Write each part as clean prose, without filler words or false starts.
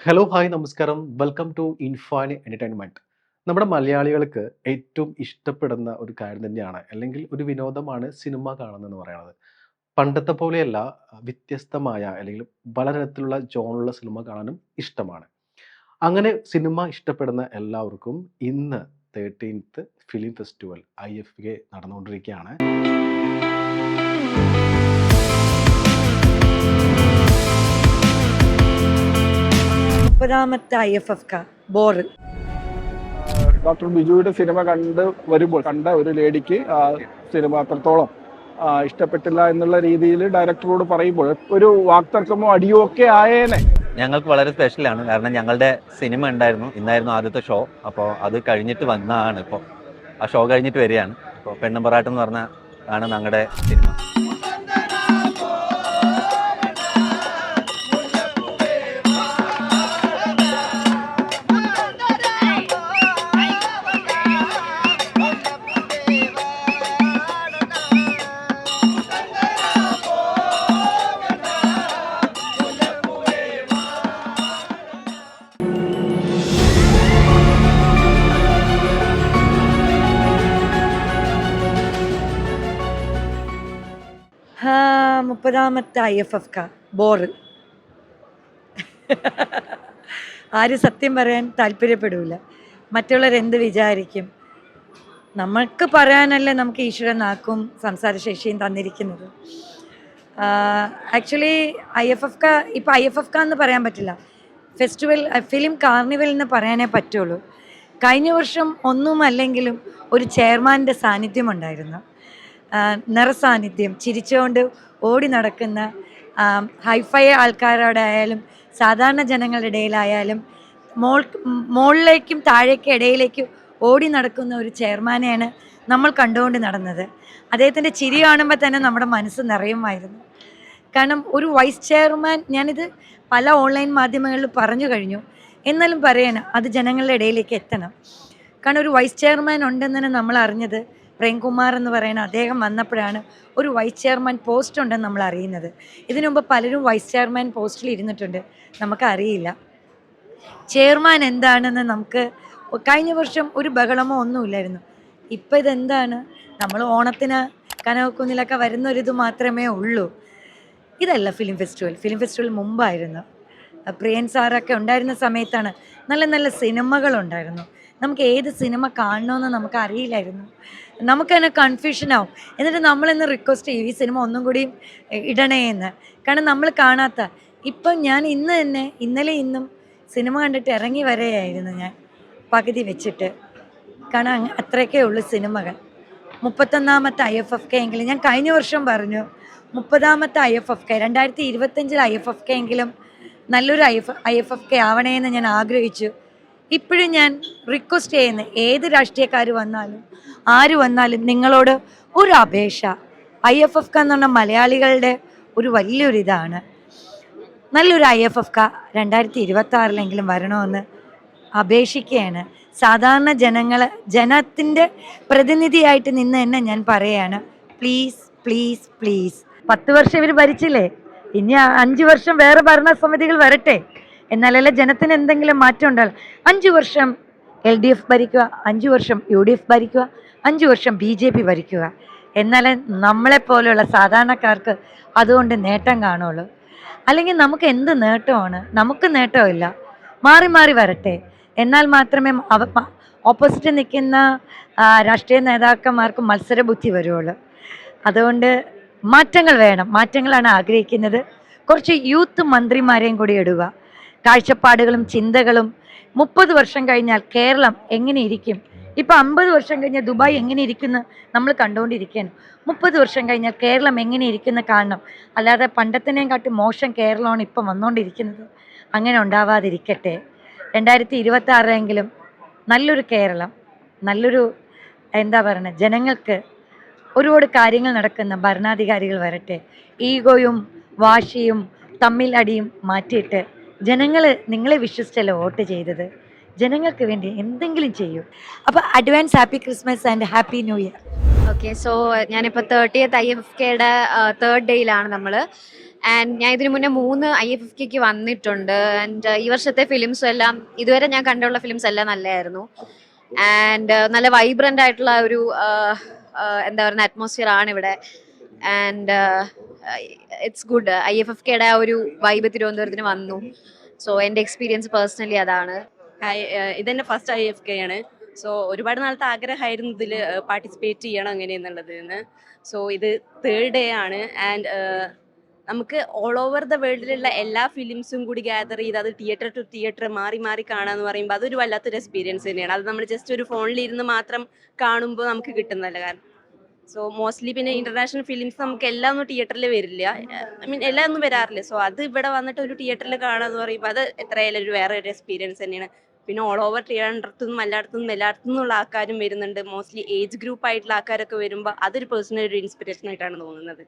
Hello hi നമസ്കാരം welcome to infant entertainment. നമ്മുടെ മലയാളികൾക്ക് ഏറ്റവും ഇഷ്ടപ്പെടുന്ന ഒരു കാര്യം തന്നെയാണ്, അല്ലെങ്കിൽ ഒരു വിനോദമാണ് സിനിമ കാണുന്നതെന്ന് പറയുന്നത്. പണ്ടത്തെ പോലെയല്ല, വ്യത്യസ്തമായ അല്ലെങ്കിൽ പലതരത്തിലുള്ള ജോണുള്ള സിനിമ കാണാനും ഇഷ്ടമാണ്. അങ്ങനെ സിനിമ ഇഷ്ടപ്പെടുന്ന എല്ലാവർക്കും ഇന്ന് 13th ഫിലിം ഫെസ്റ്റിവൽ IFK നടന്നുകൊണ്ടിരിക്കുകയാണ്. മുപ്പതാമത്തെ IFFK ബോറ്. ഡോക്ടർ ബിജുവിന്റെ സിനിമ കണ്ട ഒരു ലേഡിക്ക് സിനിമ അത്രത്തോളം ഇഷ്ടപ്പെട്ടില്ല എന്നുള്ള രീതിയിൽ ഡയറക്ടറോട് പറയുമ്പോൾ ഒരു വാക്തർക്കമോ അടിയോ ഒക്കെ ആയേനെ. ഞങ്ങൾക്ക് വളരെ സ്പെഷ്യലാണ്, കാരണം ഞങ്ങളുടെ സിനിമ ഉണ്ടായിരുന്നു, ഇന്നായിരുന്നു ആദ്യത്തെ ഷോ. അപ്പോൾ അത് കഴിഞ്ഞിട്ട് വന്നതാണ്. ഇപ്പോൾ ആ ഷോ കഴിഞ്ഞിട്ട് വരികയാണ്. ഇപ്പോൾ പെണ്ണുമ്പറാട്ടം എന്ന് പറഞ്ഞ ആണ് ഞങ്ങളുടെ സിനിമ. മുപ്പതാമത്തെ IFFK ബോറ്. ആരും സത്യം പറയാൻ താല്പര്യപ്പെടില്ല. മറ്റുള്ളവരെന്ത് വിചാരിക്കും? നമുക്ക് പറയാനല്ലേ നമുക്ക് ഈശ്വരൻ നാക്കും സംസാരശേഷിയും തന്നിരിക്കുന്നത്. ആക്ച്വലി IFFK ഇപ്പോൾ IFFK എന്ന് പറയാൻ പറ്റില്ല, ഫെസ്റ്റിവൽ ഫിലിം കാർണിവൽ എന്ന് പറയാനേ പറ്റുള്ളൂ. കഴിഞ്ഞ വർഷം ഒന്നും അല്ലെങ്കിലും ഒരു ചെയർമാൻ്റെ സാന്നിധ്യം ഉണ്ടായിരുന്നു. നിറസാന്നിധ്യം, ചിരിച്ചുകൊണ്ട് ഓടി നടക്കുന്ന ഹൈഫൈ ആൾക്കാരുടെ ആയാലും സാധാരണ ജനങ്ങളുടെ ഇടയിലായാലും മുകളിലേക്കും താഴേക്കും ഇടയിലേക്കും ഓടി നടക്കുന്ന ഒരു ചെയർമാനെയാണ് നമ്മൾ കണ്ടുകൊണ്ട് നടന്നത്. അദ്ദേഹത്തിൻ്റെ ചിരി കാണുമ്പോൾ തന്നെ നമ്മുടെ മനസ്സ് നിറയുമായിരുന്നു. കാരണം ഒരു വൈസ് ചെയർമാൻ, ഞാനിത് പല ഓൺലൈൻ മാധ്യമങ്ങളിൽ പറഞ്ഞു കഴിഞ്ഞു, എന്നാലും പറയണം, അത് ജനങ്ങളുടെ ഇടയിലേക്ക് എത്തണം. കാരണം ഒരു വൈസ് ചെയർമാൻ ഉണ്ടെന്ന് തന്നെ നമ്മൾ അറിഞ്ഞത് പ്രേംകുമാർ എന്ന് പറയുന്ന അദ്ദേഹം വന്നപ്പോഴാണ് ഒരു വൈസ് ചെയർമാൻ പോസ്റ്റ് ഉണ്ടെന്ന് നമ്മൾ അറിയുന്നത്. ഇതിനു മുമ്പ് പലരും വൈസ് ചെയർമാൻ പോസ്റ്റിൽ ഇരുന്നിട്ടുണ്ട്, നമുക്കറിയില്ല ചെയർമാൻ എന്താണെന്ന്. നമുക്ക് കഴിഞ്ഞ വർഷം ഒരു ബഹളമോ ഒന്നുമില്ലായിരുന്നു. ഇപ്പം ഇതെന്താണ്? നമ്മൾ ഓണത്തിന് കനകക്കുന്നിലൊക്കെ വരുന്നൊരിത് മാത്രമേ ഉള്ളൂ. ഇതല്ല ഫിലിം ഫെസ്റ്റിവൽ മുമ്പായിരുന്നു. പ്രിയൻ സാറൊക്കെ ഉണ്ടായിരുന്ന സമയത്താണ് നല്ല നല്ല സിനിമകളുണ്ടായിരുന്നു. നമുക്ക് ഏത് സിനിമ കാണണമെന്ന് നമുക്ക് അറിയില്ലായിരുന്നു. നമുക്ക് തന്നെ കൺഫ്യൂഷനാവും. എന്നിട്ട് നമ്മളിന്ന് റിക്വസ്റ്റ് ചെയ്യും, ഈ സിനിമ ഒന്നും കൂടി ഇടണേ എന്ന്. കാരണം നമ്മൾ കാണാത്ത, ഇപ്പം ഞാൻ ഇന്നലെ ഇന്നും സിനിമ കണ്ടിട്ട് ഇറങ്ങി വരെയായിരുന്നു ഞാൻ പകുതി വെച്ചിട്ട്. കാരണം അത്രയൊക്കെ ഉള്ളു സിനിമകൾ. 31ാമത്തെ IFFK എങ്കിലും ഞാൻ കഴിഞ്ഞ വർഷം പറഞ്ഞു, 30ാമത്തെ IFFK 2025 IFFK എങ്കിലും നല്ലൊരു IFFK ആവണേ എന്ന് ഞാൻ ആഗ്രഹിച്ചു. ഇപ്പോഴും ഞാൻ റിക്വസ്റ്റ് ചെയ്യുന്ന ഏത് രാഷ്ട്രീയക്കാർ വന്നാലും ആര് വന്നാലും നിങ്ങളോട് ഒരു അപേക്ഷ, IFFK എന്ന് പറഞ്ഞാൽ മലയാളികളുടെ ഒരു വലിയൊരിതാണ്. നല്ലൊരു IFFK 2026 വരണമെന്ന് അപേക്ഷിക്കുകയാണ്. സാധാരണ ജനത്തിൻ്റെ പ്രതിനിധിയായിട്ട് നിന്ന് തന്നെ ഞാൻ പറയുകയാണ്, പ്ലീസ് പ്ലീസ് പ്ലീസ്. 10 വർഷം ഇവർ ഭരിച്ചില്ലേ, ഇനി 5 വർഷം വേറെ ഭരണസമിതികൾ വരട്ടെ, എന്നാലല്ലേ ജനത്തിന് എന്തെങ്കിലും മാറ്റം ഉണ്ടാകും. 5 വർഷം LDF ഭരിക്കുക, 5 വർഷം UDF ഭരിക്കുക, 5 വർഷം BJP ഭരിക്കുക. എന്നാലേ നമ്മളെപ്പോലെയുള്ള സാധാരണക്കാർക്ക് അതുകൊണ്ട് നേട്ടം കാണുള്ളൂ. അല്ലെങ്കിൽ നമുക്ക് എന്ത് നേട്ടമാണ്? നമുക്ക് നേട്ടമില്ല. മാറി മാറി വരട്ടെ, എന്നാൽ മാത്രമേ ഓപ്പോസിറ്റ് നിൽക്കുന്ന രാഷ്ട്രീയ നേതാക്കന്മാർക്ക് മത്സരബുദ്ധി വരുള്ളൂ. അതുകൊണ്ട് മാറ്റങ്ങൾ വേണം. മാറ്റങ്ങളാണ് ആഗ്രഹിക്കുന്നത്. കുറച്ച് യൂത്ത് മന്ത്രിമാരെയും കൂടി ഇടുക. കാഴ്ചപ്പാടുകളും ചിന്തകളും 30 വർഷം കഴിഞ്ഞാൽ കേരളം എങ്ങനെ ഇരിക്കും? ഇപ്പം 50 വർഷം കഴിഞ്ഞാൽ ദുബായ് എങ്ങനെ ഇരിക്കുന്നു നമ്മൾ കണ്ടുകൊണ്ടിരിക്കുകയാണ്. 30 വർഷം കഴിഞ്ഞാൽ കേരളം എങ്ങനെ ഇരിക്കുന്നു കാണണം. അല്ലാതെ പണ്ടത്തിനെയും കാട്ടി മോശം കേരളമാണ് ഇപ്പം വന്നുകൊണ്ടിരിക്കുന്നത്. അങ്ങനെ ഉണ്ടാവാതിരിക്കട്ടെ. 2026 നല്ലൊരു കേരളം, നല്ലൊരു എന്താ പറയുന്നത്, ജനങ്ങൾക്ക് ഒരുപാട് കാര്യങ്ങൾ നടക്കുന്ന ഭരണാധികാരികൾ വരട്ടെ. ഈഗോയും വാശിയും തമ്മിൽ അടിയും മാറ്റിയിട്ട് ജനങ്ങൾ നിങ്ങളെ വിശ്വസിച്ചല്ലേ വോട്ട് ചെയ്തത്. ജനങ്ങൾക്ക് വേണ്ടി എന്തെങ്കിലും ചെയ്യൂ. അപ്പോൾ advance happy Christmas and happy new year. Okay, so ഞാനിപ്പോൾ 30th IFFKയുടെ 3rd ഡേയിലാണ് നമ്മൾ. ആൻഡ് ഞാൻ ഇതിനു മുന്നേ 3 IFFK വന്നിട്ടുണ്ട്. ആൻഡ് ഈ വർഷത്തെ ഫിലിംസും എല്ലാം ഇതുവരെ ഞാൻ കണ്ടുള്ള ഫിലിംസ് എല്ലാം നല്ലതായിരുന്നു. ആൻഡ് നല്ല വൈബ്രന്റ് ആയിട്ടുള്ള ഒരു എന്താ പറയുക അറ്റ്മോസ്ഫിയർ ആണ് ഇവിടെ. And it's good. IFFKയുടെ ആ ഒരു വൈബ് തിരുവനന്തപുരത്തിന് വന്നു. സോ എൻ്റെ എക്സ്പീരിയൻസ് പേഴ്സണലി അതാണ്. ഇതെന്റെ ഫസ്റ്റ് IFK ആണ്. സോ ഒരുപാട് നാളത്തെ ആഗ്രഹമായിരുന്നു ഇതിൽ പാർട്ടിസിപ്പേറ്റ് ചെയ്യണം എങ്ങനെയെന്നുള്ളത്. സോ ഇത് 3rd ഡേ ആണ്. ആൻഡ് നമുക്ക് ഓൾ ഓവർ ദ വേൾഡിലുള്ള എല്ലാ ഫിലിംസും കൂടി ഗ്യാദർ ചെയ്ത് അത് തിയേറ്റർ ടു തിയേറ്റർ മാറി മാറി കാണാന്ന് പറയുമ്പോൾ അതൊരു വല്ലാത്തൊരു എക്സ്പീരിയൻസ് തന്നെയാണ്. അത് നമ്മൾ ജസ്റ്റ് ഒരു ഫോണിൽ ഇരുന്ന് മാത്രം കാണുമ്പോൾ നമുക്ക് കിട്ടുന്നതല്ല. കാരണം സോ മോസ്റ്റ്ലി പിന്നെ ഇന്റർനാഷണൽ ഫിലിംസ് നമുക്ക് എല്ലാം ഒന്നും തിയേറ്ററിൽ വരില്ല. ഐ മീൻ എല്ലാം ഒന്നും വരാറില്ല. സോ അത് ഇവിടെ വന്നിട്ട് ഒരു തിയേറ്ററിൽ കാണാന്ന് പറയുമ്പോൾ അത് എത്രയായാലും ഒരു വേറെ ഒരു എക്സ്പീരിയൻസ് തന്നെയാണ്. പിന്നെ ഓൾ ഓവർ ട്രിവാൻഡ്രത്തുനിന്നും എല്ലായിടത്തും നിന്നുള്ള ആൾക്കാരും വരുന്നുണ്ട്. മോസ്റ്റ്ലി ഏജ് ഗ്രൂപ്പ് ആയിട്ടുള്ള ആൾക്കാരൊക്കെ വരുമ്പോൾ അതൊരു പേഴ്സണൽ ഒരു ഇൻസ്പിറേഷൻ ആയിട്ടാണ് തോന്നുന്നത്.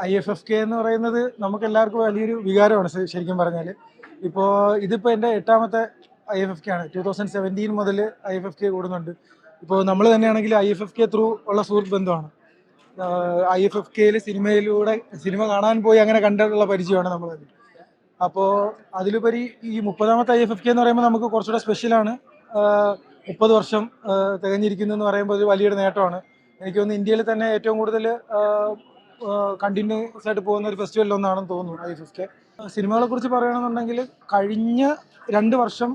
IFFK എന്ന് പറയുന്നത് നമുക്ക് എല്ലാവർക്കും വലിയൊരു വികാരമാണ് ശരിക്കും പറഞ്ഞാൽ. ഇപ്പോൾ ഇതിപ്പോൾ എൻ്റെ 8ാമത്തെ IFFK ആണ്. 2017 മുതൽ IFFK കൂടുന്നുണ്ട്. ഇപ്പോൾ നമ്മൾ തന്നെയാണെങ്കിൽ IFFK ത്രൂ ഉള്ള സുഹൃത്ത് ബന്ധമാണ്. IFFKയിൽ സിനിമ കാണാൻ പോയി അങ്ങനെ കണ്ടിട്ടുള്ള പരിചയമാണ് നമ്മൾ. അപ്പോൾ അതിലുപരി ഈ 30ാമത്തെ IFFK എന്ന് പറയുമ്പോൾ നമുക്ക് കുറച്ചുകൂടെ സ്പെഷ്യലാണ്. 30 വർഷം തികഞ്ഞിരിക്കുന്നു എന്ന് പറയുമ്പോൾ ഒരു വലിയൊരു നേട്ടമാണ്. എനിക്ക് തോന്നുന്നു ഇന്ത്യയിൽ തന്നെ ഏറ്റവും കൂടുതൽ കണ്ടിന്യൂസ് ആയിട്ട് പോകുന്ന ഒരു ഫെസ്റ്റിവലിലൊന്നാണെന്ന് തോന്നുന്നു IFFK. സിനിമകളെ കുറിച്ച് പറയുകയാണെന്നുണ്ടെങ്കിൽ കഴിഞ്ഞ 2 വർഷം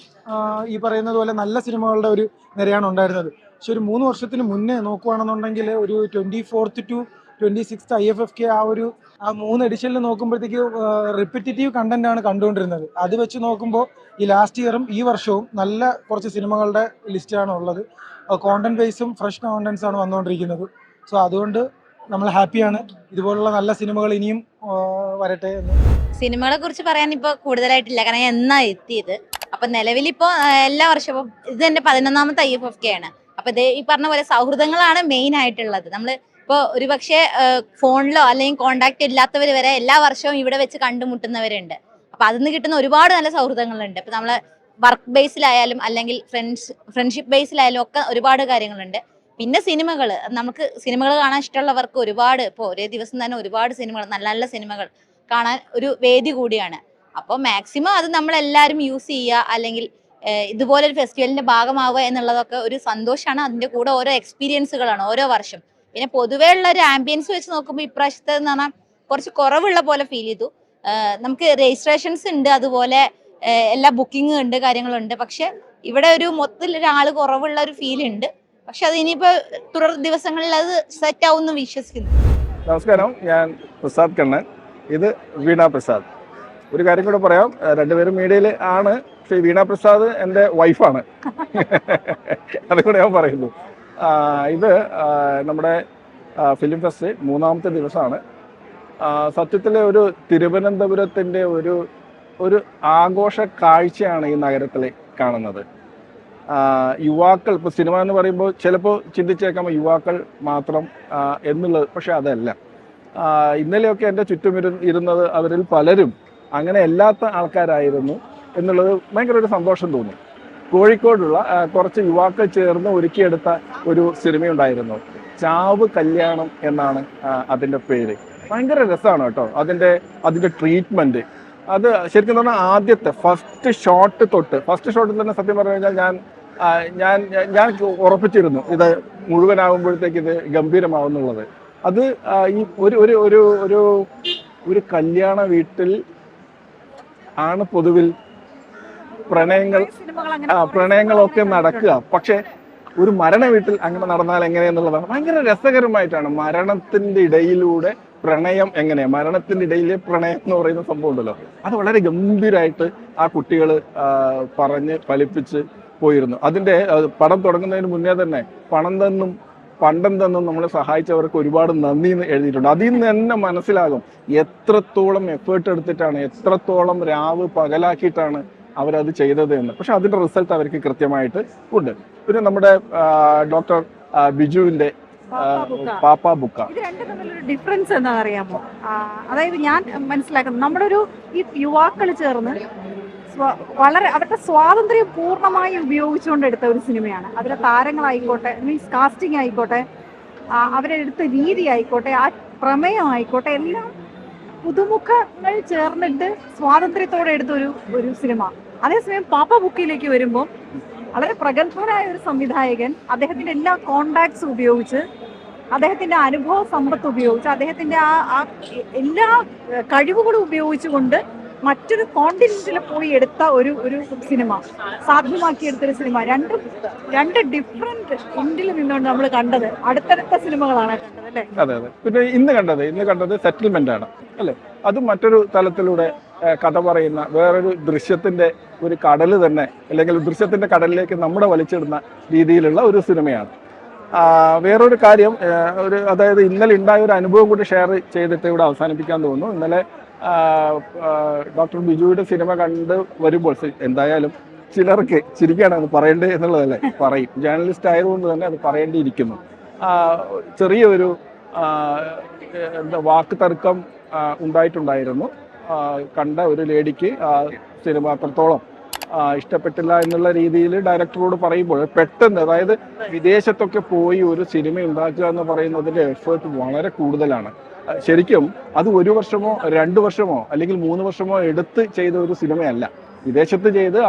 ഈ പറയുന്നത് പോലെ നല്ല സിനിമകളുടെ ഒരു നിരയാണ് ഉണ്ടായിരുന്നത്. പക്ഷെ ഒരു 3 വർഷത്തിന് മുന്നേ നോക്കുകയാണെന്നുണ്ടെങ്കിൽ ഒരു 24th to 26th IFFK ആ 3 എഡിഷനിൽ നോക്കുമ്പോഴത്തേക്ക് റിപ്പീറ്റേറ്റീവ് കണ്ടന്റ് ആണ് കണ്ടുകൊണ്ടിരുന്നത്. അത് വെച്ച് നോക്കുമ്പോൾ ഈ ലാസ്റ്റ് ഇയറും ഈ വർഷവും നല്ല കുറച്ച് സിനിമകളുടെ ലിസ്റ്റാണ് ഉള്ളത്. കോണ്ടന്റ് ബേസും ഫ്രഷ് കോണ്ടന്റ്സ് ആണ് വന്നുകൊണ്ടിരിക്കുന്നത്. സോ അതുകൊണ്ട് നമ്മൾ ഹാപ്പിയാണ്. ഇതുപോലുള്ള നല്ല സിനിമകൾ ഇനിയും വരട്ടെ എന്ന്. സിനിമകളെ കുറിച്ച് പറയാൻ ഇപ്പോൾ കൂടുതലായിട്ടില്ല, കാരണം എന്നാ എത്തിയത്. അപ്പൊ നിലവിലിപ്പോ എല്ലാ വർഷവും ഇത് എന്റെ 11ാമത്തെ IFFK ആണ്. അപ്പൊ ഇത് ഈ പറഞ്ഞ പോലെ സൗഹൃദങ്ങളാണ് മെയിൻ ആയിട്ടുള്ളത്. നമ്മള് ഇപ്പോൾ ഒരുപക്ഷെ ഫോണിലോ അല്ലെങ്കിൽ കോണ്ടാക്ട് ഇല്ലാത്തവർ വരെ എല്ലാ വർഷവും ഇവിടെ വെച്ച് കണ്ടുമുട്ടുന്നവരുണ്ട്. അപ്പൊ അതിൽ നിന്ന് കിട്ടുന്ന ഒരുപാട് നല്ല സൗഹൃദങ്ങളുണ്ട്. ഇപ്പൊ നമ്മള് വർക്ക് ബേസിലായാലും അല്ലെങ്കിൽ ഫ്രണ്ട്ഷിപ്പ് ബേസിലായാലും ഒക്കെ ഒരുപാട് കാര്യങ്ങളുണ്ട്. പിന്നെ നമുക്ക് സിനിമകൾ കാണാൻ ഇഷ്ടമുള്ളവർക്ക് ഒരുപാട്, ഇപ്പോൾ ഒരേ ദിവസം തന്നെ ഒരുപാട് സിനിമകൾ, നല്ല നല്ല സിനിമകൾ കാണാൻ ഒരു വേദി കൂടിയാണ്. അപ്പോൾ മാക്സിമം അത് നമ്മളെല്ലാവരും യൂസ് ചെയ്യുക, അല്ലെങ്കിൽ ഇതുപോലൊരു ഫെസ്റ്റിവലിന്റെ ഭാഗമാവുക എന്നുള്ളതൊക്കെ ഒരു സന്തോഷമാണ്. അതിന്റെ കൂടെ ഓരോ എക്സ്പീരിയൻസുകളാണ് ഓരോ വർഷം. പിന്നെ പൊതുവേ ഉള്ള ഒരു ആംബിയൻസ് വെച്ച് നോക്കുമ്പോൾ ഇപ്രാവശ്യത്തെ എന്ന് പറഞ്ഞാൽ കുറച്ച് കുറവുള്ള പോലെ ഫീൽ ചെയ്തു. നമുക്ക് രജിസ്ട്രേഷൻസ് ഉണ്ട്, അതുപോലെ എല്ലാ ബുക്കിംഗ് ഉണ്ട്, കാര്യങ്ങളുണ്ട്. പക്ഷെ ഇവിടെ ഒരു മൊത്തത്തിൽ ഒരാൾ കുറവുള്ള ഒരു ഫീൽ ഉണ്ട്. പക്ഷെ അത് ഇനിയിപ്പോ തുടർ ദിവസങ്ങളിൽ അത് സെറ്റ് ആവുമെന്ന് വിശ്വസിക്കുന്നു. നമസ്കാരം, ഞാൻ പ്രസാദ് കണ്ണൻ. ഇത് വീണ പ്രസാദ്. ഒരു കാര്യം കൂടെ പറയാം, രണ്ടുപേരും മീഡിയയിൽ ആണ്. പക്ഷേ വീണ പ്രസാദ് എൻ്റെ വൈഫാണ്. അതുകൂടെ ഞാൻ പറയുന്നു. ഇത് നമ്മുടെ ഫിലിം ഫെസ്റ്റ് 3ാമത്തെ ദിവസമാണ്. സത്യത്തിൽ ഒരു തിരുവനന്തപുരത്തിൻ്റെ ഒരു ആഘോഷ കാഴ്ചയാണ് ഈ നഗരത്തിൽ കാണുന്നത്. യുവാക്കൾ, ഇപ്പോൾ സിനിമ എന്ന് പറയുമ്പോൾ ചിലപ്പോൾ ചിന്തിച്ചേക്കാം യുവാക്കൾ മാത്രം എന്നുള്ളത്. പക്ഷെ അതല്ല. ഇന്നലെയൊക്കെ എൻ്റെ ചുറ്റും ഇരുന്നത് അവരിൽ പലരും അങ്ങനെ അല്ലാത്ത ആൾക്കാരായിരുന്നു എന്നുള്ളത് ഭയങ്കര ഒരു സന്തോഷം തോന്നി. കോഴിക്കോടുള്ള കുറച്ച് യുവാക്കൾ ചേർന്ന് ഒരുക്കിയെടുത്ത ഒരു സിനിമയുണ്ടായിരുന്നു, ചാവ് കല്യാണം എന്നാണ് അതിൻ്റെ പേര്. ഭയങ്കര രസമാണ് കേട്ടോ അതിൻ്റെ ട്രീറ്റ്മെൻറ്റ്. അത് ശരിക്കും പറഞ്ഞാൽ ആദ്യത്തെ ഫസ്റ്റ് ഷോട്ടിൽ തന്നെ സത്യം പറഞ്ഞു കഴിഞ്ഞാൽ ഞാൻ ഉറപ്പിച്ചിരുന്നു ഇത് മുഴുവനാകുമ്പോഴത്തേക്ക് ഇത് ഗംഭീരമാവുന്നുള്ളത്. അത് ഈ ഒരു കല്യാണ വീട്ടിൽ ആണ് പൊതുവിൽ പ്രണയങ്ങളൊക്കെ നടക്കുക. പക്ഷെ ഒരു മരണ വീട്ടിൽ അങ്ങനെ നടന്നാൽ എങ്ങനെയെന്നുള്ളതാണ് ഭയങ്കര രസകരമായിട്ടാണ്. മരണത്തിന്റെ ഇടയിലൂടെ പ്രണയം എങ്ങനെ, മരണത്തിന്റെ ഇടയിലെ പ്രണയം എന്ന് പറയുന്ന സംഭവം ഉണ്ടല്ലോ, അത് വളരെ ഗംഭീരമായിട്ട് ആ കുട്ടികൾ പറഞ്ഞ് ഫലിപ്പിച്ച് പോയിരുന്നു. അതിന്റെ പടം തുടങ്ങുന്നതിന് മുന്നേ തന്നെ പണ്ടം തന്നും നമ്മളെ സഹായിച്ചവർക്ക് ഒരുപാട് നന്ദി എന്ന് എഴുതിയിട്ടുണ്ട്. അതിൽ നിന്ന് തന്നെ മനസ്സിലാകും എത്രത്തോളം എഫേർട്ട് എടുത്തിട്ടാണ്, എത്രത്തോളം രാവ് പകലാക്കിയിട്ടാണ് അവരത് ചെയ്തത് എന്ന്. പക്ഷെ അതിന്റെ റിസൾട്ട് അവർക്ക് കൃത്യമായിട്ട് ഉണ്ട്. പിന്നെ നമ്മുടെ ഡോക്ടർ ബിജുവിന്റെ പാപ്പ ബുക്ക, ഇത് രണ്ടും തമ്മിലൊരു ഡിഫറൻസ് എന്താണെന്ന് അറിയാമോ? അതായത് ഞാൻ മനസ്സിലാക്കുന്നത്, നമ്മുടെ ഈ യുവാക്കൾ ചേർന്ന് വളരെ അവരുടെ സ്വാതന്ത്ര്യം പൂർണ്ണമായി ഉപയോഗിച്ചുകൊണ്ട് എടുത്ത ഒരു സിനിമയാണ്. അതിലെ താരങ്ങളായിക്കോട്ടെ, മീൻസ് കാസ്റ്റിംഗ് ആയിക്കോട്ടെ, അവരെടുത്ത രീതി ആയിക്കോട്ടെ, ആ പ്രമേയം ആയിക്കോട്ടെ, എല്ലാം പുതുമുഖങ്ങൾ ചേർന്നിട്ട് സ്വാതന്ത്ര്യത്തോടെ എടുത്ത ഒരു സിനിമ. അതേസമയം പാപ്പ ബുക്കിലേക്ക് വരുമ്പോൾ വളരെ പ്രഗത്ഭനായ ഒരു സംവിധായകൻ അദ്ദേഹത്തിന്റെ എല്ലാ കോണ്ടാക്ട്സും ഉപയോഗിച്ച്, അദ്ദേഹത്തിന്റെ അനുഭവ സമ്പത്ത് ഉപയോഗിച്ച്, അദ്ദേഹത്തിന്റെ ആ എല്ലാ കഴിവുകളും ഉപയോഗിച്ചുകൊണ്ട് മറ്റൊരു കോണ്ടിനെന്റിൽ പോയി എടുത്ത ഒരു സിനിമ, സാധ്യമാക്കിയെടുത്തൊരു സിനിമ. രണ്ട് ഡിഫറെന്റ് എൻഡിൽ നിന്നുകൊണ്ട് നമ്മൾ കണ്ടത് അടുത്തടുത്ത സിനിമകളാണ് കണ്ടത് അല്ലേ? അതെ അതെ. പിന്നെ ഇന്ന് കണ്ടത് സെറ്റിൽമെന്റ് ആണ് അല്ലെ. അതും മറ്റൊരു തലത്തിലൂടെ കഥ പറയുന്ന വേറൊരു ദൃശ്യത്തിന്റെ ഒരു കടല് തന്നെ, അല്ലെങ്കിൽ ദൃശ്യത്തിന്റെ കടലിലേക്ക് നമ്മുടെ വലിച്ചിടുന്ന രീതിയിലുള്ള ഒരു സിനിമയാണ്. വേറൊരു കാര്യം, അതായത് ഇന്നലെ ഉണ്ടായ ഒരു അനുഭവം കൂടി ഷെയർ ചെയ്തിട്ട് ഇവിടെ അവസാനിപ്പിക്കാൻ തോന്നുന്നു. ഇന്നലെ ഡോക്ടർ ബിജുവിന്റെ സിനിമ കണ്ട് വരുമ്പോൾ എന്തായാലും ചിലർക്ക് ചിരിക്കാണ് അത് പറയേണ്ടത് എന്നുള്ളതല്ലേ, പറയും. ജേർണലിസ്റ്റ് ആയതുകൊണ്ട് തന്നെ അത് പറയേണ്ടിയിരിക്കുന്നു. ചെറിയൊരു വാക്ക് തർക്കം ഉണ്ടായിട്ടുണ്ടായിരുന്നു. കണ്ട ഒരു ലേഡിക്ക് സിനിമ അത്രത്തോളം ഇഷ്ടപ്പെട്ടില്ല എന്നുള്ള രീതിയിൽ ഡയറക്ടറോട് പറയുമ്പോൾ പെട്ടെന്ന്, അതായത് വിദേശത്തൊക്കെ പോയി ഒരു സിനിമ ഉണ്ടാക്കുക എന്ന് പറയുന്നതിന്റെ എഫേർട്ട് വളരെ കൂടുതലാണ്. ശരിക്കും അത് 1 വർഷമോ 2 വർഷമോ അല്ലെങ്കിൽ 3 വർഷമോ എടുത്ത് ചെയ്ത ഒരു സിനിമയല്ല. വിദേശത്ത് ചെയ്ത്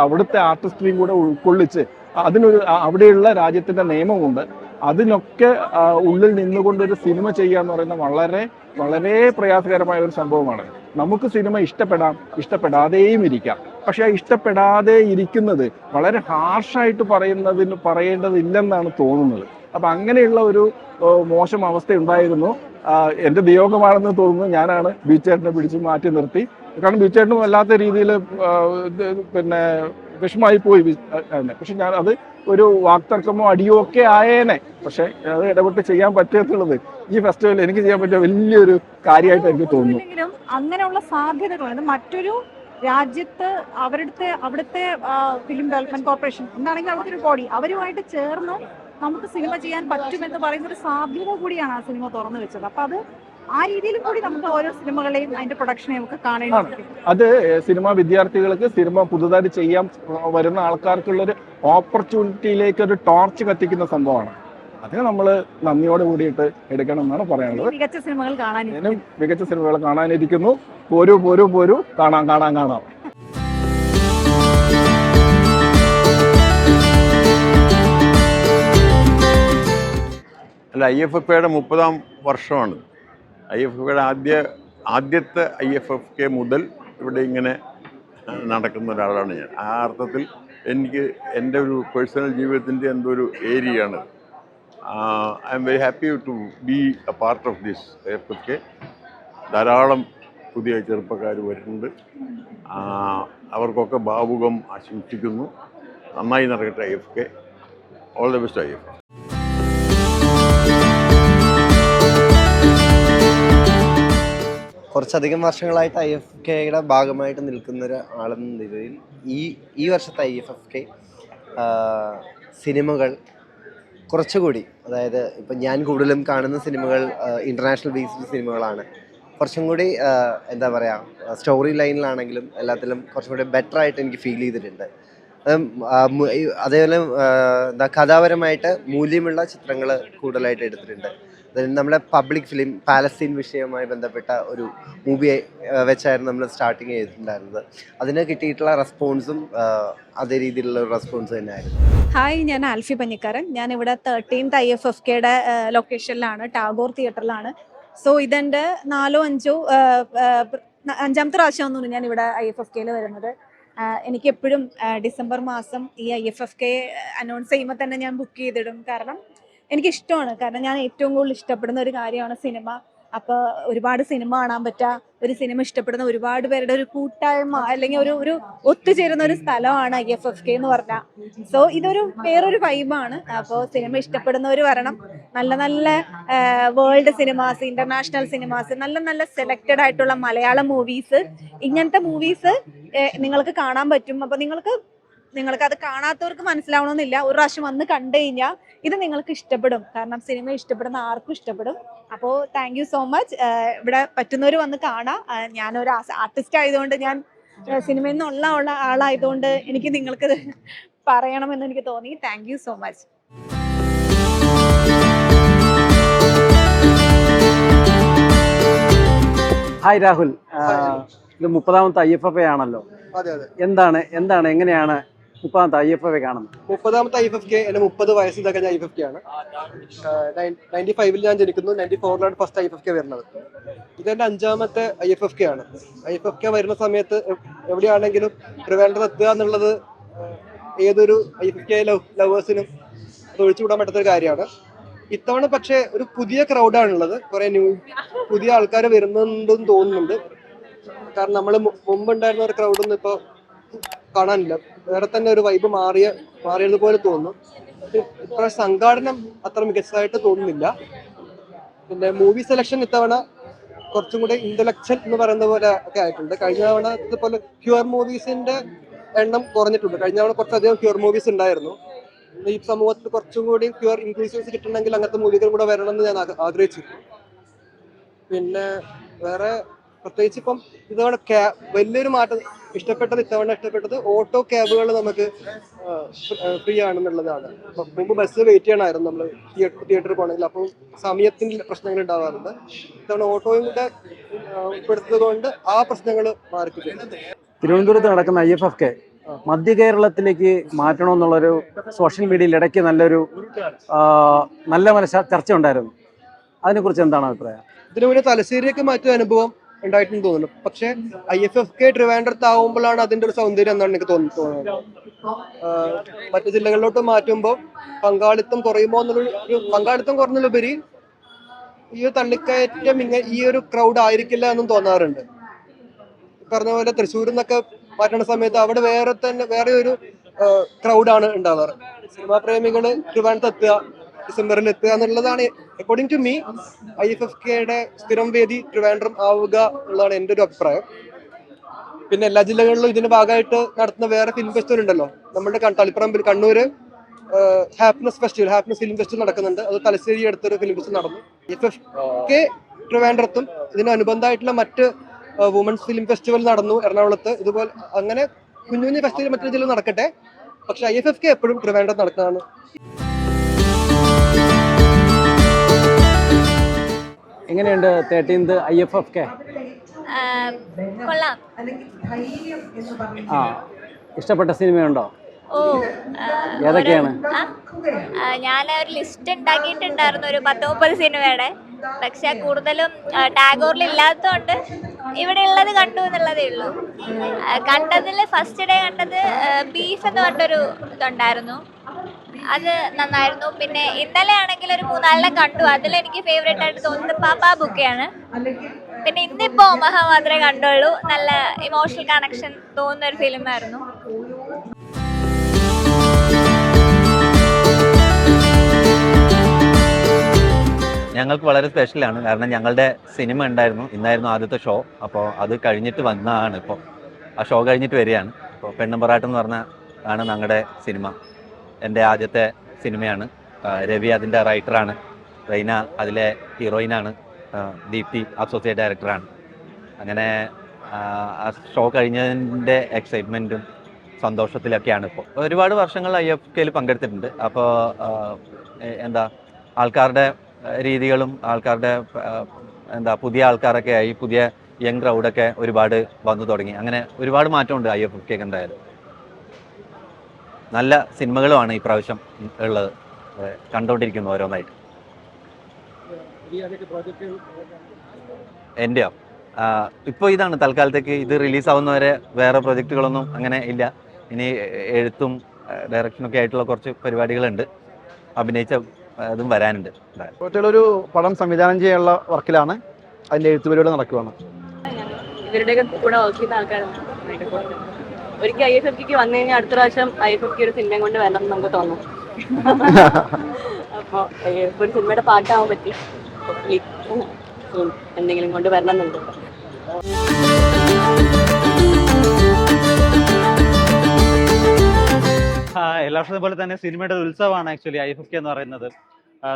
അവിടുത്തെ ആർട്ടിസ്റ്റിനെയും കൂടെ ഉൾക്കൊള്ളിച്ച് അവിടെയുള്ള രാജ്യത്തിന്റെ നിയമമുണ്ട്, അതിനൊക്കെ ഉള്ളിൽ നിന്നുകൊണ്ട് ഒരു സിനിമ ചെയ്യുക എന്ന് പറയുന്നത് വളരെ വളരെ പ്രയാസകരമായ ഒരു സംഭവമാണ്. നമുക്ക് സിനിമ ഇഷ്ടപ്പെടാതെയും ഇരിക്കാം. പക്ഷെ ആ ഇഷ്ടപ്പെടാതെ ഇരിക്കുന്നത് വളരെ ഹാർഷായിട്ട് പറയേണ്ടതില്ലെന്നാണ് തോന്നുന്നത്. അപ്പൊ അങ്ങനെയുള്ള ഒരു മോശം അവസ്ഥ ഉണ്ടായിരുന്നു. എൻ്റെ വിയോഗമാണെന്ന് തോന്നുന്നു. ഞാനാണ് ബീച്ചേട്ടനെ പിടിച്ച് മാറ്റി നിർത്തി. കാരണം ബീച്ചേട്ടനും വല്ലാത്ത രീതിയിൽ പിന്നെ വിഷമായി പോയി. പക്ഷെ ഞാൻ അത് ഒരു വാക്തർക്കമോ അടിയോ ഒക്കെ ആയേനെ. പക്ഷെ അത് ഇടപെട്ട് ചെയ്യാൻ പറ്റുന്നുള്ളത് ഈ ഫെസ്റ്റിവലിൽ എനിക്ക് ചെയ്യാൻ പറ്റിയ വലിയൊരു കാര്യമായിട്ട് എനിക്ക് തോന്നുന്നു. അങ്ങനെയുള്ള സാധ്യതകൾ മറ്റൊരു രാജ്യത്ത് അവിടുത്തെ ഫിലിം ഡെവലപ്മെന്റ് കോർപ്പറേഷൻ എന്താണെങ്കിൽ അവിടുത്തെ ഒരു ബോഡി, അവരുമായിട്ട് ചേർന്ന് നമുക്ക് സിനിമ ചെയ്യാൻ പറ്റുമെന്ന് പറയുന്ന ഒരു സാധ്യത കൂടിയാണ് ആ സിനിമ തുറന്നു വെച്ചത്. അപ്പൊ അത് ആ രീതിയിലും കൂടി നമുക്ക് ഓരോ സിനിമകളെയും അതിന്റെ പ്രൊഡക്ഷനെയും ഒക്കെ കാണേണ്ടി. അത് സിനിമാ വിദ്യാർത്ഥികൾക്ക്, സിനിമ പുതുതായി ചെയ്യാൻ വരുന്ന ആൾക്കാർക്കുള്ളൊരു ഓപ്പർച്യൂണിറ്റിയിലേക്ക് ഒരു ടോർച്ച് കത്തിക്കുന്ന സംഭവമാണ്. അതിന് നമ്മൾ നന്ദിയോട് കൂടിയിട്ട് എടുക്കണം എന്നാണ് പറയാനുള്ളത്. മികച്ച സിനിമകൾ കാണാനിരിക്കുന്നു. പോരൂ കാണാം. അല്ല, IFFK 30ാം വർഷമാണ്. IFFK ആദ്യത്തെ IFFK മുതൽ ഇവിടെ ഇങ്ങനെ നടക്കുന്ന ഒരാളാണ് ഞാൻ. ആ അർത്ഥത്തിൽ എനിക്ക് എൻ്റെ ഒരു പേഴ്സണൽ ജീവിതത്തിൻ്റെ എന്തോ ഒരു ഏരിയയാണ്. I am very happy to be a part of this IFFK. ധാരാളം പുതിയ ചെറുപ്പക്കാർ വരുന്നുണ്ട്. അവർക്കൊക്കെ ഭാവുകം ആശംസിക്കുന്നു. നന്നായി നടക്കട്ടെ IFFK. All the best IFFK. കുറച്ചധികം വർഷങ്ങളായിട്ട് IFFKയുടെ ഭാഗമായിട്ട് നിൽക്കുന്ന ഒരാളെന്ന നിലയിൽ ഈ വർഷത്തെ IFFK സിനിമകൾ കുറച്ചുകൂടി, അതായത് ഇപ്പം ഞാൻ കൂടുതലും കാണുന്ന സിനിമകൾ ഇൻ്റർനാഷണൽ ബേസ്ഡ് സിനിമകളാണ്. കുറച്ചും കൂടി എന്താ പറയുക, സ്റ്റോറി ലൈനിലാണെങ്കിലും എല്ലാത്തിലും കുറച്ചും കൂടി ബെറ്റർ ആയിട്ട് എനിക്ക് ഫീൽ ചെയ്തിട്ടുണ്ട്. അതേപോലെ കഥാപരമായിട്ട് മൂല്യമുള്ള ചിത്രങ്ങൾ കൂടുതലായിട്ട് എടുത്തിട്ടുണ്ട്. നമ്മുടെ പബ്ലിക് ഫിലിം പാലസ്തീൻ വിഷയവുമായി ബന്ധപ്പെട്ട ഒരു മൂവി വെച്ചായിരുന്നു നമ്മൾ സ്റ്റാർട്ടിങ് ചെയ്തിട്ടുണ്ടായിരുന്നത്. അതിന് കിട്ടിയിട്ടുള്ള റെസ്പോൺസും അതേ രീതിയിലുള്ള ഒരു റെസ്പോൺസ് തന്നെയായിരുന്നു. ഹായ്, ഞാൻ ആൽഫി പഞ്ഞിക്കാരൻ. ഞാനിവിടെ 13th IFFKയുടെ ലൊക്കേഷനിലാണ്, ടാഗോർ തിയേറ്ററിലാണ്. സോ ഇതെൻ്റെ 5ാമത്തെ പ്രാവശ്യമാണെന്ന് ഞാൻ ഇവിടെ IFFKയിൽ വരുന്നത്. എനിക്ക് എപ്പോഴും ഡിസംബർ മാസം ഈ IFFK അനൗൺസ് ചെയ്യുമ്പോൾ തന്നെ ഞാൻ ബുക്ക് ചെയ്തിടും. കാരണം എനിക്കിഷ്ടമാണ്. കാരണം ഞാൻ ഏറ്റവും കൂടുതൽ ഇഷ്ടപ്പെടുന്ന ഒരു കാര്യമാണ് സിനിമ. അപ്പോൾ ഒരുപാട് സിനിമ കാണാൻ പറ്റുക, ഒരു സിനിമ ഇഷ്ടപ്പെടുന്ന ഒരുപാട് പേരുടെ ഒരു കൂട്ടായ്മ അല്ലെങ്കിൽ ഒരു ഒത്തുചേരുന്ന ഒരു സ്ഥലമാണ് IFFK എന്ന് പറഞ്ഞാൽ. സോ ഇതൊരു വേറൊരു വൈബാണ്. അപ്പോൾ സിനിമ ഇഷ്ടപ്പെടുന്നവർ വരണം. നല്ല നല്ല വേൾഡ് സിനിമാസ്, ഇന്റർനാഷണൽ സിനിമാസ്, നല്ല നല്ല സെലക്റ്റഡ് ആയിട്ടുള്ള മലയാളം മൂവീസ്, ഇങ്ങനത്തെ മൂവീസ് നിങ്ങൾക്ക് കാണാൻ പറ്റും. അപ്പോൾ നിങ്ങൾക്ക് അത് കാണാത്തവർക്ക് മനസ്സിലാവണമെന്നില്ല. ഒരു പ്രാവശ്യം വന്ന് കണ്ടു കഴിഞ്ഞാൽ ഇത് നിങ്ങൾക്ക് ഇഷ്ടപ്പെടും. കാരണം സിനിമ ഇഷ്ടപ്പെടുന്ന ആർക്കും ഇഷ്ടപ്പെടും. അപ്പോൾ താങ്ക് യു സോ മച്ച്. ഇവിടെ പറ്റുന്നവർ വന്ന് കാണാം. ഞാനൊരു ആർട്ടിസ്റ്റ് ആയതുകൊണ്ട് ഞാൻ സിനിമയിൽ നിന്നുള്ള ആളായതുകൊണ്ട് എനിക്ക് നിങ്ങൾക്ക് പറയണമെന്ന് എനിക്ക് തോന്നി. Thank you so much. Hi Rahul, ഇത് 30ാമത്തെ IFFA ആണല്ലോ. അതെ അതെ. എന്താണ് എങ്ങനെയാണ് 30ാമത്തെ IFFA കാണുന്നത്? 30ാമത്തെ IFFK എന്റെ 30 വയസ്സിൽ തികഞ്ഞ IFFK ആണ്. 95 ഞാൻ ജനിക്കുന്നു. 94 ഫസ്റ്റ് IFFK വരുന്നത്. ഇതെന്റെ 5ാമത്തെ IFFK ആണ്. IFFK വരുന്ന സമയത്ത് എവിടെയാണെങ്കിലും ട്രിവാൻഡ്രം എത്തുക എന്നുള്ളത് ഏതൊരു IFFK ലവേഴ്സിനും അത് ഒഴിച്ചുകൂടാൻ പറ്റാത്ത ഒരു കാര്യമാണ്. ഇത്തവണ പക്ഷേ ഒരു പുതിയ ക്രൗഡാണുള്ളത്. കുറെ പുതിയ ആൾക്കാർ വരുന്നുണ്ടെന്ന് തോന്നുന്നുണ്ട്. കാരണം നമ്മൾ മുമ്പുണ്ടായിരുന്ന ഒരു ക്രൗഡൊന്നും ഇപ്പോൾ കാണാനില്ല. വേറെ തന്നെ ഒരു വൈബ് മാറിയതുപോലെ തോന്നുന്നു. ഇത്ര സംഘാടനം അത്ര മികച്ചതായിട്ട് തോന്നുന്നില്ല. പിന്നെ മൂവി സെലക്ഷൻ ഇത്തവണ കുറച്ചും കൂടെ ഇന്റലക്ച്വൽ എന്ന് പറയുന്ന പോലെ ഒക്കെ ആയിട്ടുണ്ട്. കഴിഞ്ഞ തവണ ഇതുപോലെ ക്യൂർ മൂവീസിന്റെ എണ്ണം കുറഞ്ഞിട്ടുണ്ട്. കഴിഞ്ഞ തവണ കുറച്ചധികം ക്യൂർ മൂവീസ് ഉണ്ടായിരുന്നു. ഈ സമൂഹത്തിൽ കുറച്ചും കൂടി ക്യൂർ ഇൻക്ലൂസീവ്സ് കിട്ടണമെങ്കിൽ അങ്ങനത്തെ മൂവികൾ കൂടെ വരണമെന്ന് ഞാൻ ആഗ്രഹിച്ചിരുന്നു. പിന്നെ വേറെ പ്രത്യേകിച്ച് ഇപ്പം ഇതവണ വലിയൊരു മാറ്റം ഇഷ്ടപ്പെട്ടത് ഓട്ടോ ക്യാബുകൾ നമുക്ക് ഫ്രീ ആണെന്നുള്ളതാണ്. മുമ്പ് ബസ് വെയിറ്റ് ചെയ്യണമായിരുന്നു നമ്മൾ തിയേറ്ററിൽ പോകണമെങ്കിൽ. അപ്പം സമയത്തിന്റെ പ്രശ്നങ്ങൾ ഉണ്ടാവാറുണ്ട്. ഇത്തവണ ഓട്ടോയും കൂടെ ഉൾപ്പെടുത്തത് കൊണ്ട് ആ പ്രശ്നങ്ങൾ മാറിക്കിട്ടുണ്ട്. തിരുവനന്തപുരത്ത് നടക്കുന്ന IFFK മധ്യ കേരളത്തിലേക്ക് മാറ്റണമെന്നുള്ളൊരു സോഷ്യൽ മീഡിയയിൽ ഇടയ്ക്ക് നല്ല ചർച്ച ഉണ്ടായിരുന്നു. അതിനെക്കുറിച്ച് എന്താണ് അഭിപ്രായം? ഇതിനു മുന്നേ തലശ്ശേരിയൊക്കെ മാറ്റിയ അനുഭവം ഉണ്ടായിട്ടുണ്ടെന്ന് തോന്നുന്നു. പക്ഷെ IFFK ട്രിവാൻഡ്രത്താവുമ്പോഴാണ് അതിന്റെ ഒരു സൗന്ദര്യം എന്നാണ് എനിക്ക് തോന്നുന്നത്. മറ്റു ജില്ലകളിലോട്ട് മാറ്റുമ്പോൾ പങ്കാളിത്തം കുറയുമോ പങ്കാളിത്തം കുറഞ്ഞതിലുപരി ഈ ഒരു തള്ളിക്കയറ്റം ഈ ഒരു ക്രൗഡ് ആയിരിക്കില്ല എന്നും തോന്നാറുണ്ട്. പറഞ്ഞ പോലെ തൃശ്ശൂരിൽ നിന്നൊക്കെ മാറ്റുന്ന സമയത്ത് അവിടെ വേറെ ഒരു ക്രൗഡാണ് ഉണ്ടാവാറ്. സിനിമാ പ്രേമികള് ട്രിവാൻഡ്രത്ത് എത്തുക, ഡിസംബറിൽ എത്തുക എന്നുള്ളതാണ് അക്കോർഡിംഗ് ടു മീ IFFKയുടെ സ്ഥിരം വേദി ട്രിവാൻഡ്രം ആവുക എന്നുള്ളതാണ് എൻ്റെ ഒരു അഭിപ്രായം. പിന്നെ എല്ലാ ജില്ലകളിലും ഇതിന്റെ ഭാഗമായിട്ട് നടത്തുന്ന വേറെ ഫിലിം ഫെസ്റ്റിവൽ ഉണ്ടല്ലോ. നമ്മുടെ തളിപ്പറമ്പിൽ കണ്ണൂര് ഹാപ്പിനെസ് ഫിലിം ഫെസ്റ്റിവൽ നടക്കുന്നുണ്ട്. അത് തലശ്ശേരി അടുത്തൊരു ഫിലിം ഫെസ്റ്റിവൽ നടന്നു. IFFK ട്രിവാൻഡ്രത്തും ഇതിനനുബന്ധമായിട്ടുള്ള മറ്റ് വുമൻസ് ഫിലിം ഫെസ്റ്റിവൽ നടന്നു എറണാകുളത്ത്. ഇതുപോലെ അങ്ങനെ കുഞ്ഞു ഫെസ്റ്റിവൽ മറ്റൊരു ജില്ലയിൽ നടക്കട്ടെ. പക്ഷെ IFFK എപ്പോഴും ട്രിവാൻഡ്രത്ത് നടക്കുന്നതാണ്. എങ്ങനെയുണ്ട് 13th IFFK? കൊള്ളാം. ഇഷ്ടപ്പെട്ട സിനിമയുണ്ടോ? ഓ, ഏതൊക്കെയാണ്? ഞാൻ ഒരു ലിസ്റ്റ് ഉണ്ടാക്കിയിട്ടുണ്ടായിരുന്നു ഒരു 10-30 സിനിമയുടെ. പക്ഷെ കൂടുതലും ടാഗോറിൽ ഇല്ലാത്തതുകൊണ്ട് ഇവിടെ ഉള്ളത് കണ്ടു എന്നുള്ളതേ ഉള്ളൂ. കണ്ടതിൽ ഫസ്റ്റ് ഡേ കണ്ടത് ബീഫ് എന്ന് പറഞ്ഞൊരു ഇതുണ്ടായിരുന്നു. അത് നന്നായിരുന്നു. പിന്നെ ഇന്നലെ ആണെങ്കിൽ ഒരു 3-4 കണ്ടു. അതിലെനിക്ക് ഫേവറേറ്റ് ആയിട്ട് തോന്നുന്നത് പാപ്പാ ബുക്കയാണ്. പിന്നെ ഇന്നിപ്പോ ഒമഹ മാത്രമേ കണ്ടുള്ളൂ. നല്ല ഇമോഷണൽ കണക്ഷൻ തോന്നുന്ന ഒരു ഫിലിമായിരുന്നു. ഞങ്ങൾക്ക് വളരെ സ്പെഷ്യലാണ്. കാരണം ഞങ്ങളുടെ സിനിമ ഉണ്ടായിരുന്നു, ഇന്നായിരുന്നു ആദ്യത്തെ ഷോ. അപ്പോൾ അത് കഴിഞ്ഞിട്ട് വന്നതാണ്. ഇപ്പോൾ ആ ഷോ കഴിഞ്ഞിട്ട് വരികയാണ്. ഇപ്പോൾ പെണ്ണമ്പറാട്ട് എന്ന് പറഞ്ഞ ആണ് ഞങ്ങളുടെ സിനിമ. എൻ്റെ ആദ്യത്തെ സിനിമയാണ്. രവി അതിൻ്റെ റൈറ്ററാണ്. റൈന അതിലെ ഹീറോയിനാണ്. ദീപ്തി അസോസിയേറ്റ് ഡയറക്ടറാണ്. അങ്ങനെ ആ ഷോ കഴിഞ്ഞതിൻ്റെ എക്സൈറ്റ്മെൻറ്റും സന്തോഷത്തിലൊക്കെയാണ് ഇപ്പോൾ. ഒരുപാട് വർഷങ്ങൾ IFFKയിൽ പങ്കെടുത്തിട്ടുണ്ട്. അപ്പോൾ ആൾക്കാരുടെ രീതികളും ആൾക്കാരുടെ പുതിയ ആൾക്കാരൊക്കെ ആയി, പുതിയ യങ് ക്രൗഡൊക്കെ ഒരുപാട് വന്നു തുടങ്ങി. അങ്ങനെ ഒരുപാട് മാറ്റമുണ്ട് IFFK ഉണ്ടായാലും. നല്ല സിനിമകളുമാണ് ഈ പ്രാവശ്യം ഉള്ളത്. കണ്ടുകൊണ്ടിരിക്കുന്നു ഓരോന്നായിട്ട്. എൻ്റെയോ ഇപ്പോൾ ഇതാണ് തൽക്കാലത്തേക്ക്. ഇത് റിലീസാവുന്നവരെ വേറെ പ്രൊജക്റ്റുകളൊന്നും അങ്ങനെ ഇല്ല. ഇനി എഴുത്തും ഡയറക്ഷനൊക്കെ ആയിട്ടുള്ള കുറച്ച് പരിപാടികളുണ്ട്. അഭിനയിച്ച അതും വരാനുണ്ട്. ഒരു പടം സംവിധാനം ചെയ്യാനുള്ള വർക്കിലാണ്. അതിൻ്റെ എഴുത്ത് പരിപാടി നടക്കുകയാണ്. ഇവരുടെയൊക്കെ കൂടെ വർക്ക് ചെയ്യുന്ന ആൾക്കാരാണ്. ഒരിക്കൽ IFFK വന്നു കഴിഞ്ഞാൽ അടുത്ത പ്രാവശ്യം IFFK ഒരു സിനിമയും കൊണ്ട് വരണം എന്ന് നമുക്ക് തോന്നും. അപ്പോൾ ഒരു സിനിമയുടെ പാട്ടാവാൻ പറ്റി എന്തെങ്കിലും കൊണ്ട് വരണം എന്നുണ്ട്. എല്ലാ വർഷത്തെ പോലെ തന്നെ സിനിമയുടെ ഒരു ഉത്സവമാണ് ആക്ച്വലി IFFK എന്ന് പറയുന്നത്.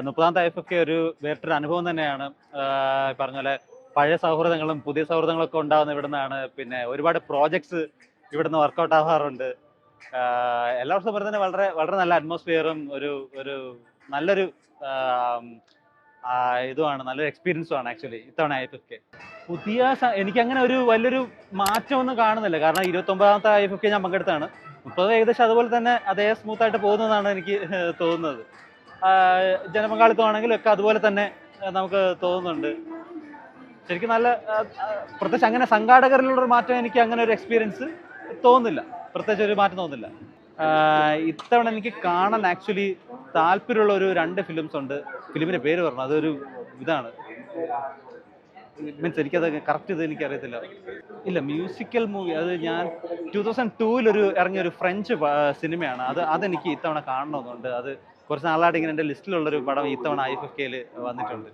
30ാമത്തെ IFFK ഒരു വേറിട്ടൊരു അനുഭവം തന്നെയാണ്. പറഞ്ഞ പോലെ പഴയ സൗഹൃദങ്ങളും പുതിയ സൗഹൃദങ്ങളൊക്കെ ഉണ്ടാകുന്ന ഇവിടെ നിന്നാണ്. പിന്നെ ഒരുപാട് പ്രോജക്ട്സ് ഇവിടുന്ന് വർക്കൗട്ട് ആവാറുണ്ട്. എല്ലാ വർഷവും പോലെ തന്നെ വളരെ വളരെ നല്ല അറ്റ്മോസ്ഫിയറും ഒരു ഒരു നല്ലൊരു ഇതുമാണ്, നല്ലൊരു എക്സ്പീരിയൻസും ആണ് ആക്ച്വലി ഇത്തവണ IFFK. എനിക്കങ്ങനെ ഒരു വലിയൊരു മാറ്റമൊന്നും കാണുന്നില്ല. കാരണം 29ാമത്തെ IFFK ഞാൻ പങ്കെടുത്താണ്. 30 ഏകദേശം അതുപോലെ തന്നെ അതേ സ്മൂത്തായിട്ട് പോകുന്നതാണ് എനിക്ക് തോന്നുന്നത്. ജനപങ്കാളിത്തമാണെങ്കിലും ഒക്കെ അതുപോലെ തന്നെ നമുക്ക് തോന്നുന്നുണ്ട്. ശരിക്കും നല്ല പ്രത്യേകിച്ച് അങ്ങനെ സംഘാടകരിലുള്ള ഒരു മാറ്റം എനിക്ക് അങ്ങനെ ഒരു എക്സ്പീരിയൻസ് തോന്നുന്നില്ല, പ്രത്യേകിച്ച് ഒരു മാറ്റം തോന്നുന്നില്ല. ഇത്തവണ എനിക്ക് കാണാൻ ആക്ച്വലി താല്പര്യമുള്ള ഒരു 2 ഫിലിംസ് ഉണ്ട്. ഫിലിമിന്റെ പേര് പറഞ്ഞു, അതൊരു ഇതാണ്, മീൻസ് എനിക്കത് കറക്റ്റ് ഇത് എനിക്കറിയത്തില്ല. ഇല്ല, മ്യൂസിക്കൽ മൂവി അത് ഞാൻ 2002 ഇറങ്ങിയൊരു ഫ്രഞ്ച് സിനിമയാണ്. അതെനിക്ക് ഇത്തവണ കാണണമെന്നുണ്ട്. അത് കുറച്ച് നാളായിട്ട് ഇങ്ങനെ എൻ്റെ ലിസ്റ്റിലുള്ളൊരു പടം ഇത്തവണ IFFK വന്നിട്ടുണ്ട്.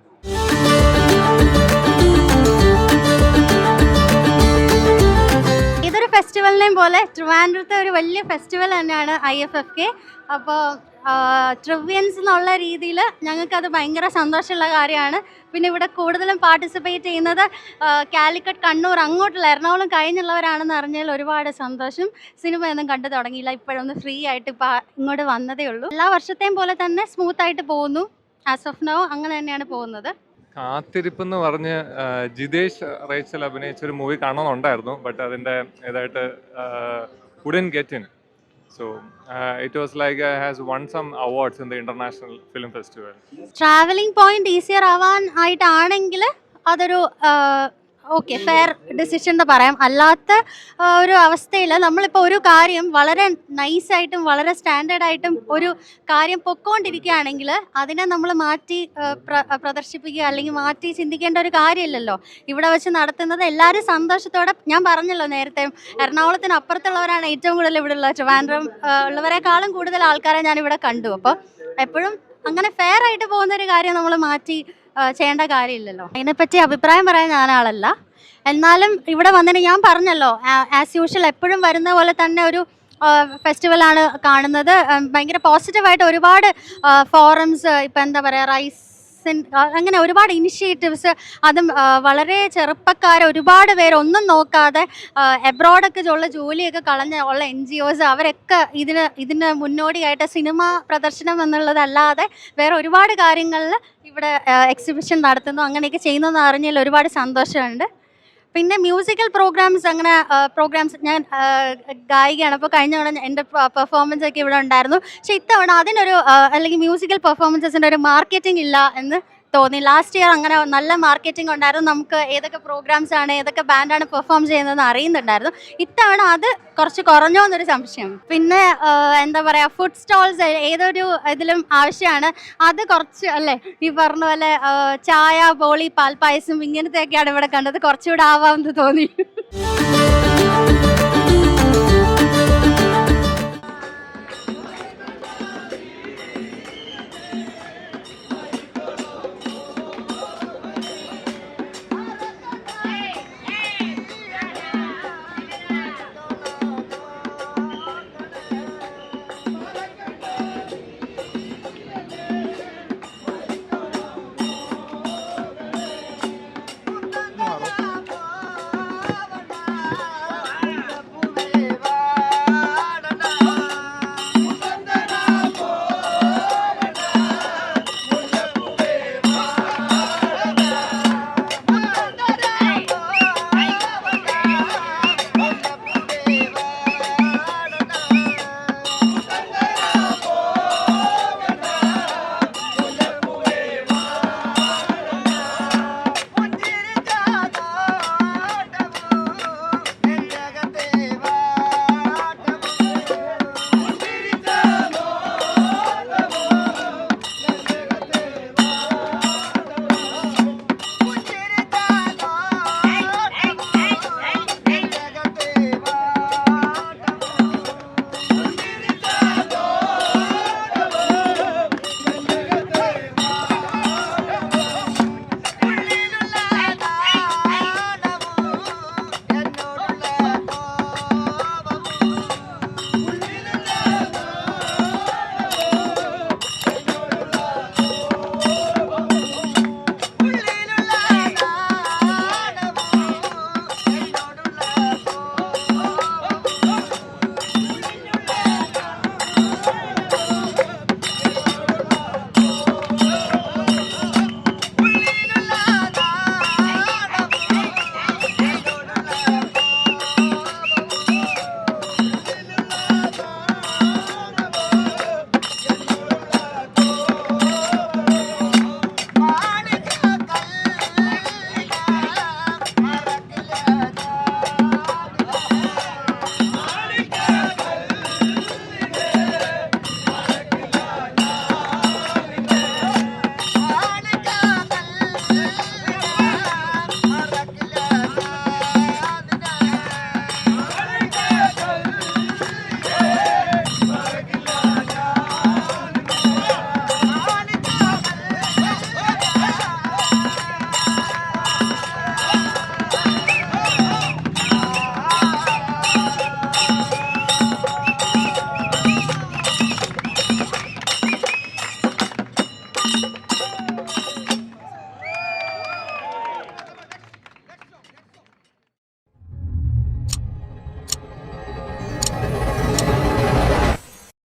ഇതൊരു ഫെസ്റ്റിവലിനെയും പോലെ ട്രിവാൻഡ്രത്തെ ഒരു വലിയ ഫെസ്റ്റിവൽ തന്നെയാണ് IFFK. അപ്പോൾ ട്രിവ്യൻസ് എന്നുള്ള രീതിയിൽ ഞങ്ങൾക്കത് ഭയങ്കര സന്തോഷമുള്ള കാര്യമാണ്. പിന്നെ ഇവിടെ കൂടുതലും പാർട്ടിസിപ്പേറ്റ് ചെയ്യുന്നത് കാലിക്കറ്റ്, കണ്ണൂർ, അങ്ങോട്ടുള്ള എറണാകുളം കഴിഞ്ഞുള്ളവരാണെന്ന് അറിഞ്ഞാൽ ഒരുപാട് സന്തോഷം. സിനിമയൊന്നും കണ്ടു തുടങ്ങിയില്ല, ഇപ്പോഴൊന്ന് ഫ്രീ ആയിട്ട് ഇപ്പോൾ ഇങ്ങോട്ട് വന്നതേ ഉള്ളൂ. എല്ലാ വർഷത്തെയും പോലെ തന്നെ സ്മൂത്തായിട്ട് പോകുന്നു. ആസ് ഓഫ് നൗ അങ്ങനെ തന്നെയാണ് പോകുന്നത്. കാത്തിരിപ്പ് എന്ന് പറഞ്ഞ് ജിതേഷ് റേച്ചൽ അഭിനയിച്ചൊരു മൂവി കാണണമെന്നുണ്ടായിരുന്നു. ബട്ട് അതിൻ്റെ ഇതായിട്ട് couldn't get in. So it was like has won some awards in the International Film Festival. Travelling point easier ആവാൻ ആയിട്ടാണെങ്കിൽ അതൊരു ഓക്കെ ഫെയർ ഡിസിഷൻ എന്ന് പറയാം. അല്ലാത്ത ഒരു അവസ്ഥയിൽ നമ്മളിപ്പോൾ ഒരു കാര്യം വളരെ നൈസായിട്ടും വളരെ സ്റ്റാൻഡേർഡായിട്ടും ഒരു കാര്യം പൊക്കോണ്ടിരിക്കുകയാണെങ്കിൽ അതിനെ നമ്മൾ മാറ്റി പ്രദർശിപ്പിക്കുക അല്ലെങ്കിൽ മാറ്റി ചിന്തിക്കേണ്ട ഒരു കാര്യമില്ലല്ലോ. ഇവിടെ വെച്ച് നടത്തുന്നത് എല്ലാവരും സന്തോഷത്തോടെ, ഞാൻ പറഞ്ഞല്ലോ നേരത്തെ, എറണാകുളത്തിന് അപ്പുറത്തുള്ളവരാണ് ഏറ്റവും കൂടുതൽ ഇവിടെ ഉള്ളത്. ട്രിവാൻഡ്രം ഉള്ളവരെക്കാളും കൂടുതൽ ആൾക്കാരെ ഞാനിവിടെ കണ്ടു. അപ്പോൾ എപ്പോഴും അങ്ങനെ ഫെയർ ആയിട്ട് പോകുന്നൊരു കാര്യം നമ്മൾ മാറ്റി ചെയ്യേണ്ട കാര്യമില്ലല്ലോ. അതിനെപ്പറ്റി അഭിപ്രായം പറയാൻ ഞാനാളല്ല. എന്നാലും ഇവിടെ വന്നിട്ട് ഞാൻ പറഞ്ഞല്ലോ, ആസ് യൂഷ്വൽ എപ്പോഴും വരുന്ന പോലെ തന്നെ ഒരു ഫെസ്റ്റിവലാണ് കാണുന്നത്. ഭയങ്കര പോസിറ്റീവായിട്ട് ഒരുപാട് ഫോറംസ്, ഇപ്പം എന്താ പറയുക, റൈസ് അങ്ങനെ ഒരുപാട് ഇനിഷ്യേറ്റീവ്സ്, അതും വളരെ ചെറുപ്പക്കാർ ഒരുപാട് പേര് ഒന്നും നോക്കാതെ എബ്രോഡൊക്കെ ഉള്ള ജോലിയൊക്കെ കളഞ്ഞ ഉള്ള NGOs അവരൊക്കെ ഇതിന് മുന്നോടിയായിട്ട് സിനിമ പ്രദർശനം എന്നുള്ളതല്ലാതെ വേറെ ഒരുപാട് കാര്യങ്ങളിൽ ഇവിടെ എക്സിബിഷൻ നടത്തുന്നു. അങ്ങനെയൊക്കെ ചെയ്യുന്നതെന്ന് അറിഞ്ഞാൽ ഒരുപാട് സന്തോഷമുണ്ട്. പിന്നെ മ്യൂസിക്കൽ പ്രോഗ്രാംസ്, അങ്ങനെ പ്രോഗ്രാംസ്, ഞാൻ ഗായികയാണ്. അപ്പോൾ കഴിഞ്ഞ തവണ എൻ്റെ പെർഫോമൻസ് ഒക്കെ ഇവിടെ ഉണ്ടായിരുന്നു. പക്ഷെ ഇത്തവണ അതിനൊരു അല്ലെങ്കിൽ മ്യൂസിക്കൽ പെർഫോമൻസസിൻ്റെ ഒരു മാർക്കറ്റിംഗ് ഇല്ല എന്ന് തോന്നി. ലാസ്റ്റ് ഇയർ അങ്ങനെ നല്ല മാർക്കറ്റിംഗ് ഉണ്ടായിരുന്നു. നമുക്ക് ഏതൊക്കെ പ്രോഗ്രാംസ് ആണ്, ഏതൊക്കെ ബാൻഡാണ് പെർഫോം ചെയ്യുന്നതെന്ന് അറിയുന്നുണ്ടായിരുന്നു. ഇത്തവണ അത് കുറച്ച് കുറഞ്ഞോ എന്നൊരു സംശയം. പിന്നെ എന്താ പറയുക, ഫുഡ് സ്റ്റോൾസ് ഏതൊരു ഇതിലും ആവശ്യമാണ്. അത് കുറച്ച് അല്ലേ, ഈ പറഞ്ഞ പോലെ ചായ, ബോളി, പാൽപ്പായസം ഇങ്ങനത്തെയൊക്കെയാണ് ഇവിടെ കണ്ടത്. കുറച്ചുകൂടെ ആവാമെന്ന് തോന്നി.